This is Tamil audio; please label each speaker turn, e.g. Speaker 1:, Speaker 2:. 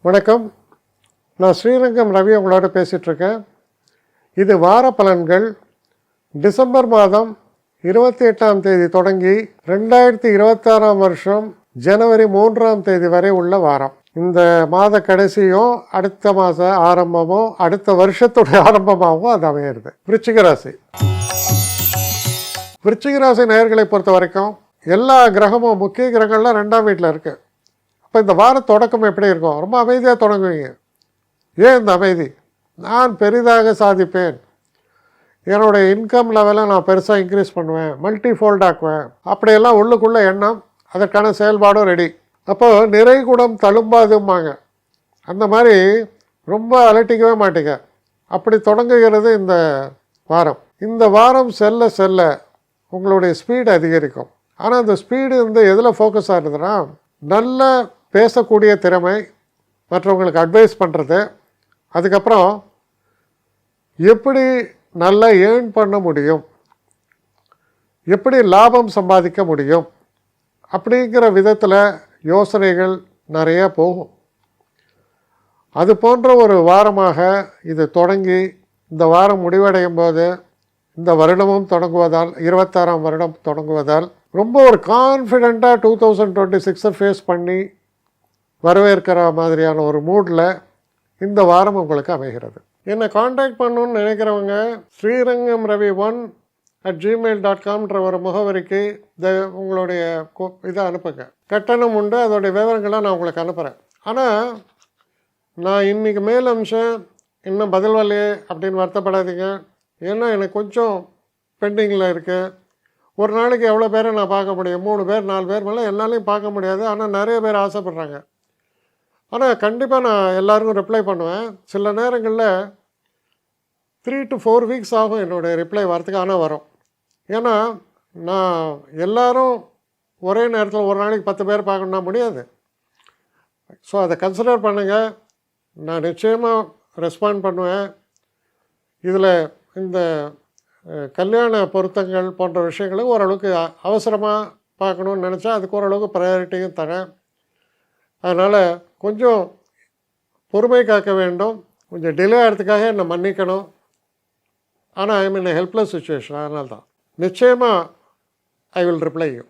Speaker 1: வணக்கம். நான் ஸ்ரீரங்கம் ரவி உங்களோட பேசிகிட்ருக்கேன். இது வார பலன்கள். டிசம்பர் மாதம் 28ஆம் தேதி தொடங்கி 2026ஆம் வருஷம் ஜனவரி 3ஆம் தேதி வரை உள்ள வாரம். இந்த மாத கடைசியும் அடுத்த மாத ஆரம்பமும் அடுத்த வருஷத்துடைய ஆரம்பமாகவும் அது அமையிறது. விருச்சிக ராசி. விருச்சிக ராசி நேயர்களை பொறுத்த வரைக்கும் எல்லா கிரகமும் முக்கிய கிரகங்கள்லாம் 2ஆம் வீட்டில் இருக்குது. அப்போ இந்த வார தொடக்கம் எப்படி இருக்கும்? ரொம்ப அமைதியாக தொடங்குவீங்க. ஏன் இந்த அமைதி? நான் பெரிதாக சாதிப்பேன், என்னுடைய இன்கம் லெவலை நான் பெருசாக இன்க்ரீஸ் பண்ணுவேன், மல்டி ஃபோல்ட் ஆக்குவேன், அப்படியெல்லாம் உள்ளுக்குள்ளே எண்ணம், அதற்கான செயல்பாடும் ரெடி. அப்போது நிறைகுடம் தழும்பாதும்பாங்க. அந்த மாதிரி ரொம்ப அலட்டிக்கவே மாட்டீங்க. அப்படி தொடங்குகிறது இந்த வாரம். இந்த வாரம் செல்ல செல்ல உங்களுடைய ஸ்பீடு அதிகரிக்கும். ஆனால் அந்த ஸ்பீடு எதில் ஃபோக்கஸ் ஆகுதுன்னா, நல்ல பேசக்கூடிய திறமை, மற்றவங்களுக்கு அட்வைஸ் பண்ணுறது, அதுக்கப்புறம் எப்படி நல்லா ஏர்ன் பண்ண முடியும், எப்படி லாபம் சம்பாதிக்க முடியும் அப்படிங்கிற விதத்தில் யோசனைகள் நிறைய போகும். அது போன்ற ஒரு வாரமாக இது தொடங்கி இந்த வாரம் முடிவடையும் போது இந்த வருடமும் தொடங்குவதால் 26ஆம் வருடம் தொடங்குவதால் ரொம்ப ஒரு கான்ஃபிடெண்ட்டாக 2026 ஃபேஸ் பண்ணி வரவேற்கிற மாதிரியான ஒரு மூடில் இந்த வாரம் உங்களுக்கு அமைகிறது. என்னை காண்டாக்ட் பண்ணணுன்னு நினைக்கிறவங்க ஸ்ரீரங்கம் ரவி 1@gmail.com ஒரு முகவரிக்கு உங்களுடைய இதை அனுப்புங்க. கட்டணம் உண்டு, அதோடைய விவரங்களை நான் உங்களுக்கு அனுப்புகிறேன். ஆனால் நான் இன்றைக்கி மேல் அம்சம் இன்னும் பதில் வரலையே அப்படின்னு வருத்தப்படாதீங்க. ஏன்னா எனக்கு கொஞ்சம் பெண்டிங்கில் இருக்குது. ஒரு நாளைக்கு எவ்வளோ பேரை நான் பார்க்க முடியும்? 3 பேர் 4 பேர் மேலே என்னாலையும் பார்க்க முடியாது. ஆனால் நிறைய பேர் ஆசைப்பட்றாங்க. ஆனால் கண்டிப்பாக நான் எல்லாருக்கும் ரிப்ளை பண்ணுவேன். சில நேரங்களில் 3 to 4 வீக்ஸ் ஆகும் என்னுடைய ரிப்ளை வரத்துக்கு. ஆனால் வரும். ஏன்னா நான் எல்லோரும் ஒரே நேரத்தில் ஒரு நாளைக்கு 10 பேர் பார்க்கணுன்னா முடியாது. ஸோ அதை கன்சிடர் பண்ணுங்கள். நான் நிச்சயமாக ரெஸ்பாண்ட் பண்ணுவேன். இதில் இந்த கல்யாண பொருத்தங்கள் போன்ற விஷயங்களை ஓரளவுக்கு அவசரமாக பார்க்கணுன்னு நினச்சா அதுக்கு ஓரளவுக்கு ப்ரையாரிட்டியும் தரேன். அதனால் கொஞ்சம் பொறுமை காக்க வேண்டும். கொஞ்சம் டிலே ஆகிறதுக்காக என்னை மன்னிக்கணும். ஆனால் ஐ மீன் ஹெல்ப்லெஸ் சுச்சுவேஷன். அதனால தான் நிச்சயமாக ஐ வில் ரிப்ளை யூ.